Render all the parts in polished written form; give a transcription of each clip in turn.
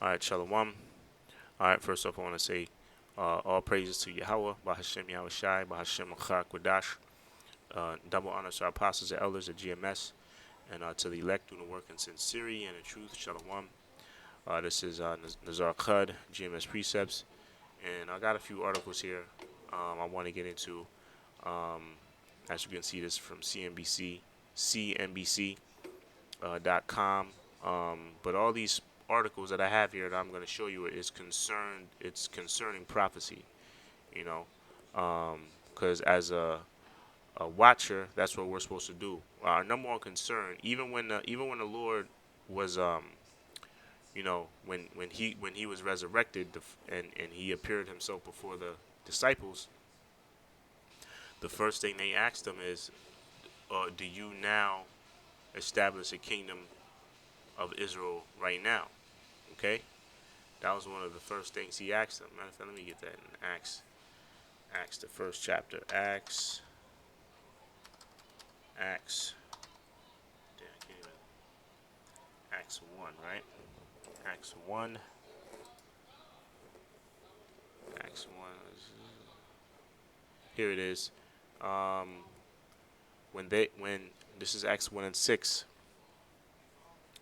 All right, shalawam. All right, first off, I want to say all praises to Yahawah, bahasham Yahawashi, bahasham Kwadash. Double honor to our apostles and elders at GMS, and to the elect doing the work in sincerity and in truth. Shalom. This is Nazar Khud, GMS Precepts, and I got a few articles here I want to get into. Um, as you can see, this from CNBC.com. But all these articles that I have here that I'm going to show you is concerned. It's concerning prophecy. You know, because as a watcher, that's what we're supposed to do. Our number one concern, even when the Lord was when he was resurrected, and he appeared himself before the disciples, the first thing they asked him is, "Do you now establish a kingdom of Israel right now?" Okay, that was one of the first things he asked them. Matter of fact, let me get that in Acts, the first chapter, Acts. Damn, I can't even. Acts 1, right? Acts 1. Acts 1. Here it is. Um, when this is Acts 1 and 6.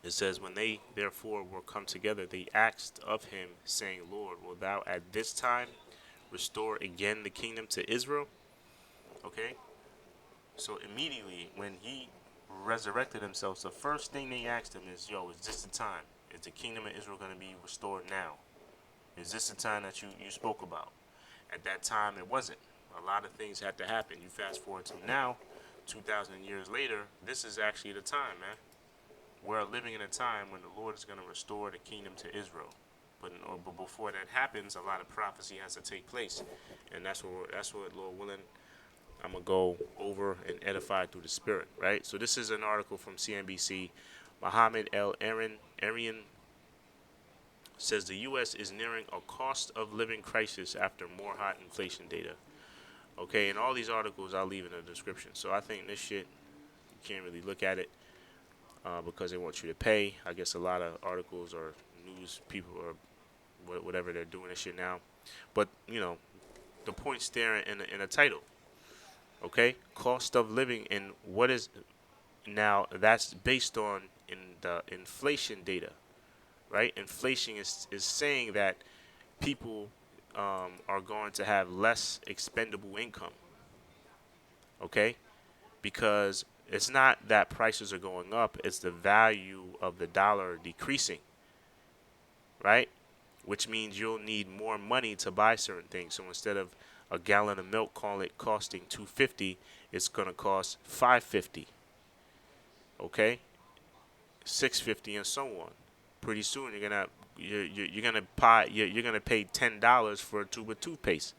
It says, when they therefore were come together, they asked of him, saying, Lord, wilt thou at this time restore again the kingdom to Israel? Okay? So immediately when he resurrected himself, the first thing they asked him is, yo, is this the time? Is the kingdom of Israel going to be restored now? Is this the time that you spoke about? At that time, it wasn't. A lot of things had to happen. You fast forward to now, 2,000 years later, this is actually the time, man. We're living in a time when the Lord is going to restore the kingdom to Israel. But before that happens, a lot of prophecy has to take place. And that's what Lord willing, I'm going to go over and edify through the Spirit, right? So this is an article from CNBC. Mohammed El Arian says the U.S. is nearing a cost of living crisis after more hot inflation data. Okay, and all these articles I'll leave in the description. So I think this shit, you can't really look at it because they want you to pay. I guess a lot of articles or news people or whatever, they're doing this shit now. But, the point's there in the title. Okay, cost of living, and what is now that's based on in the inflation data, right? Inflation is saying that people are going to have less expendable income. Okay, because it's not that prices are going up; it's the value of the dollar decreasing, right? Which means you'll need more money to buy certain things. So instead of a gallon of milk costing $2.50, it's gonna cost $5.50. Okay, $6.50 and so on. Pretty soon you're gonna pay $10 for a tube of toothpaste.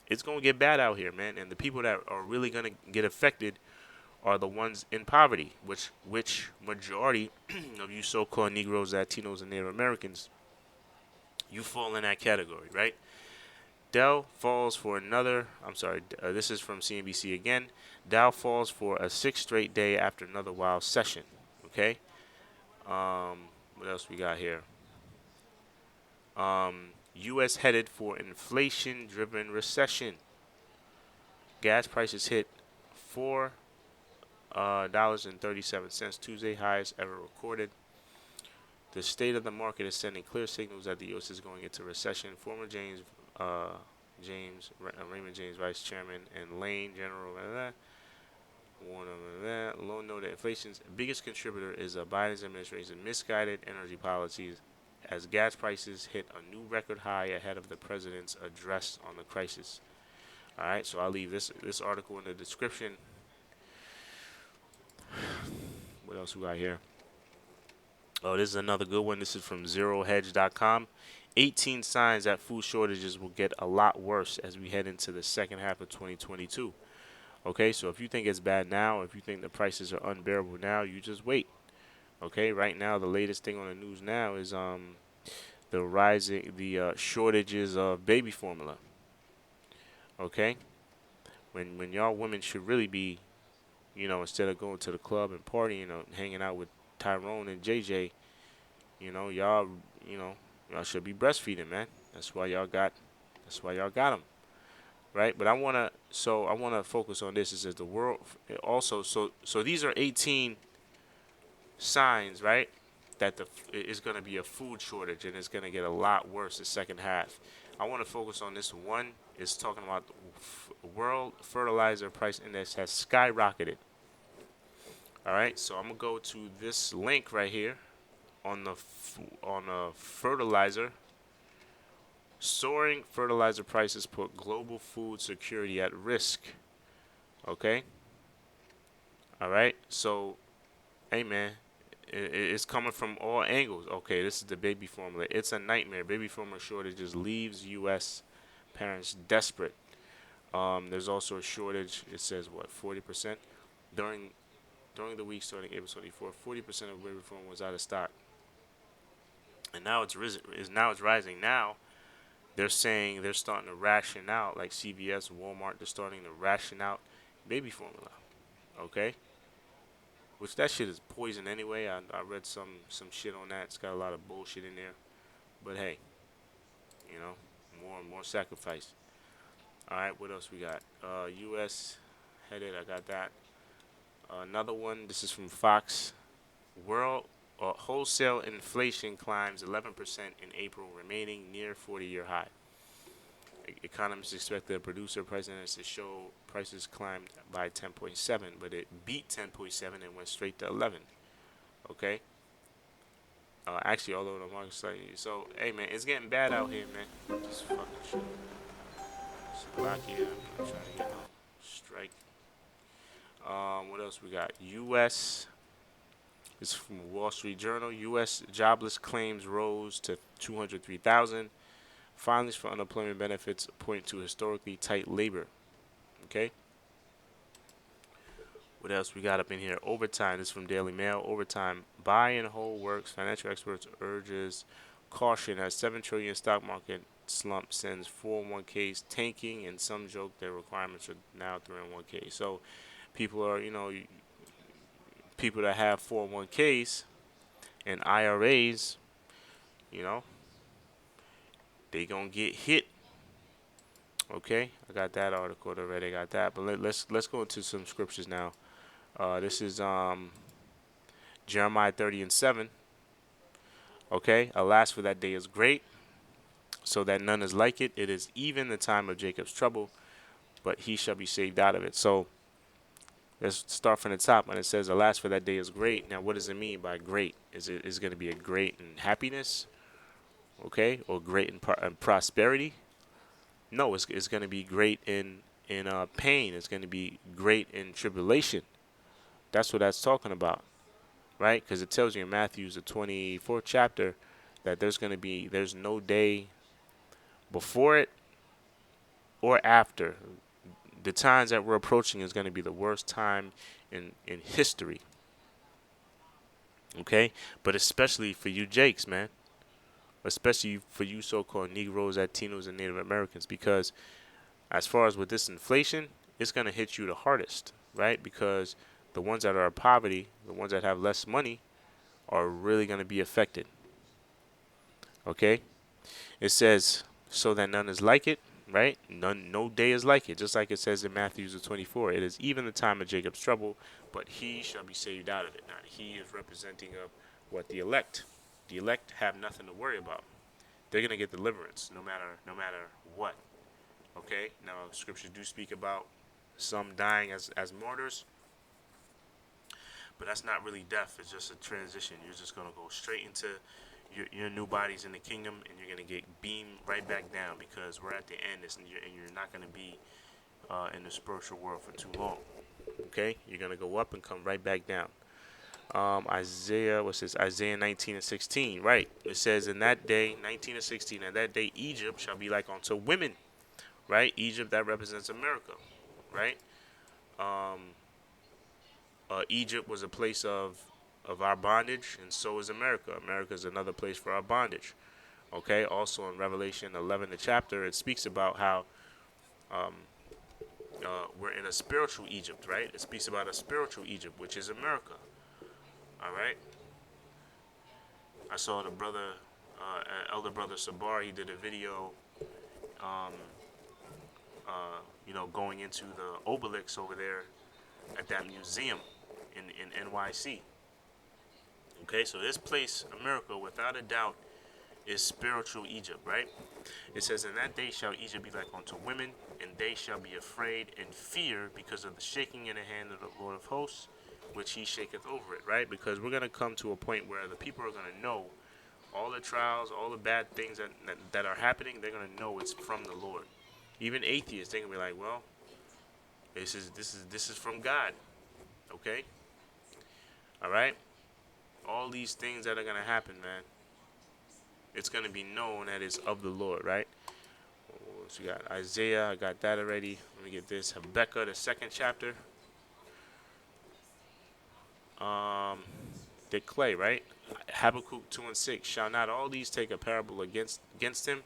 It's gonna get bad out here, man. And the people that are really gonna get affected are the ones in poverty, which majority of you so-called Negroes, Latinos, and Native Americans, you fall in that category, right? Dow falls for another. I'm sorry. This is from CNBC again. Dow falls for a sixth straight day after another wild session. Okay. What else we got here? U.S. headed for inflation-driven recession. Gas prices hit $4.37 Tuesday, highest ever recorded. The state of the market is sending clear signals that the U.S. is going into recession. Former Raymond James Vice Chairman and Lane General warned of that. Low note that inflation's biggest contributor is Biden's administration's misguided energy policies, as gas prices hit a new record high ahead of the president's address on the crisis. All right, so I'll leave this article in the description. What else we got here? Oh, this is another good one. This is from ZeroHedge.com. 18 signs that food shortages will get a lot worse as we head into the second half of 2022. Okay, so if you think it's bad now, if you think the prices are unbearable now, you just wait. Okay, right now the latest thing on the news now is the shortages of baby formula. Okay, when y'all women should really be, instead of going to the club and partying or hanging out with Tyrone and JJ, y'all y'all should be breastfeeding, man. That's why y'all got. That's why y'all got them, right? But I wanna focus on this. It says the world also. So these are 18 signs, right? That is going to be a food shortage and it's going to get a lot worse the second half. I want to focus on this one. It's talking about the world fertilizer price index has skyrocketed. All right, so I'm gonna go to this link right here on the fertilizer. Soaring fertilizer prices put global food security at risk. Okay. All right. So, hey man, it's coming from all angles. Okay, this is the baby formula. It's a nightmare. Baby formula shortages leaves U.S. parents desperate. There's also a shortage. It says what 40% during the week starting April 24th. 40% of baby formula was out of stock, and now it's risen. Now it's rising. Now they're saying they're starting to ration out, like CVS, Walmart. They're starting to ration out baby formula. Okay. Which that shit is poison anyway. I read some shit on that. It's got a lot of bullshit in there. But hey, more and more sacrifice. All right, what else we got? U.S. headed. I got that. Another one. This is from Fox. World wholesale inflation climbs 11% in April, remaining near 40-year high. Economists expect the producer price index to show prices climbed by 10.7, but it beat 10.7 and went straight to 11. Okay. Actually, all over the market slightly. So, hey man, it's getting bad out here, man. This fucking shit. It's black here. I'm trying to get no strike. What else we got? U.S. This is from Wall Street Journal. U.S. jobless claims rose to 203,000. Filings for unemployment benefits point to historically tight labor. Okay. What else we got up in here? Overtime. This is from Daily Mail. Overtime. Buy and hold works. Financial experts urges caution as 7 trillion stock market slump sends 401ks tanking, and some joke their requirements are now 301k. So people are, people that have 401ks and IRAs, you know, they gonna get hit. Okay, I got that article already. I got that, but let's go into some scriptures now. This is Jeremiah 30:7. Okay, alas, for that day is great, so that none is like it. It is even the time of Jacob's trouble, but he shall be saved out of it. So let's start from the top. When it says, alas, for that day is great. Now, what does it mean by great? Is going to be a great in happiness, okay, or great in prosperity? No, it's going to be great in pain. It's going to be great in tribulation. That's what that's talking about, right? Because it tells you in Matthew, the 24th chapter, that there's no day before it or after. The times that we're approaching is going to be the worst time in history. Okay? But especially for you Jakes, man. Especially for you so-called Negroes, Latinos, and Native Americans. Because as far as with this inflation, it's going to hit you the hardest, right? Because the ones that are in poverty, the ones that have less money, are really going to be affected. Okay? It says, so that none is like it, right? No day is like it. Just like it says in Matthew 24. It is even the time of Jacob's trouble, but he shall be saved out of it. Now, he is representing of what the elect. The elect have nothing to worry about. They're going to get deliverance no matter what. Okay? Now, scriptures do speak about some dying as martyrs, but that's not really death. It's just a transition. You're just going to go straight into your new bodies in the kingdom, and you're going to get beamed right back down, because we're at the end, and you're not going to be in the spiritual world for too long. Okay? You're going to go up and come right back down. Isaiah 19:16, right? It says, in that day, 19:16, in that day, Egypt shall be like unto women, right? Egypt, that represents America, right? Egypt was a place of our bondage, and so is America. America is another place for our bondage. Okay. Also in Revelation 11, the chapter, it speaks about how we're in a spiritual Egypt, right? It speaks about a spiritual Egypt, which is America. All right. I saw the brother Elder Brother Sabar, he did a video, um, going into the obelisk over there at that museum in NYC. Okay, so this place, America, without a doubt, is spiritual Egypt, right? It says, "In that day shall Egypt be like unto women, and they shall be afraid and fear because of the shaking in the hand of the Lord of hosts, which he shaketh over it," right? Because we're going to come to a point where the people are going to know all the trials, all the bad things that are happening, they're going to know it's from the Lord. Even atheists, they're going to be like, well, this is from God, okay? All right? All these things that are going to happen, man, it's going to be known that it's of the Lord, right? So you got Isaiah, I got that already. Let me get this. Habakkuk, the second chapter. Um, the clay, right? Habakkuk 2 and 6. Shall not all these take a parable against him,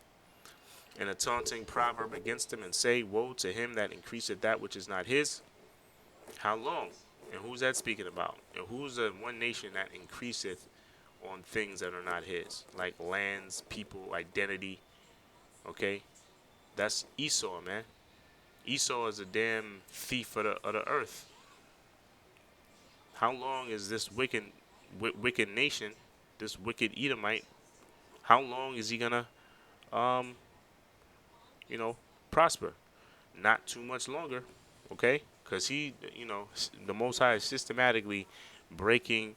and a taunting proverb against him, and say, woe to him that increaseth that which is not his? How long? And who's that speaking about? And who's the one nation that increaseth on things that are not his? Like lands, people, identity. Okay? That's Esau, man. Esau is a damn thief of the earth. How long is this wicked nation, this wicked Edomite, how long is he gonna, um, you know, prosper? Not too much longer, okay? Because the Most High is systematically breaking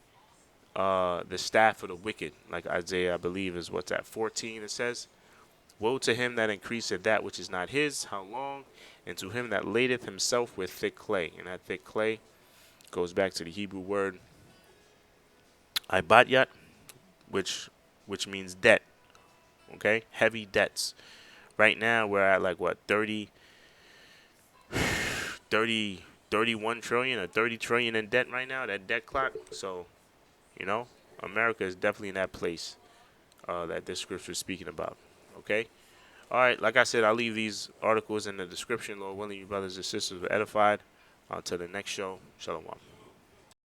the staff of the wicked. Like Isaiah, I believe, is what's at 14. It says, "Woe to him that increaseth that which is not his. How long? And to him that ladeth himself with thick clay." And that thick clay goes back to the Hebrew word ibadyat, which means debt. Okay, heavy debts. Right now we're at like what 31 trillion or 30 trillion in debt right now. That debt clock. So you know, America is definitely in that place that this scripture is speaking about. Okay. All right. Like I said, I'll leave these articles in the description. Lord willing, you brothers and sisters were edified. Until the next show. Shalawam.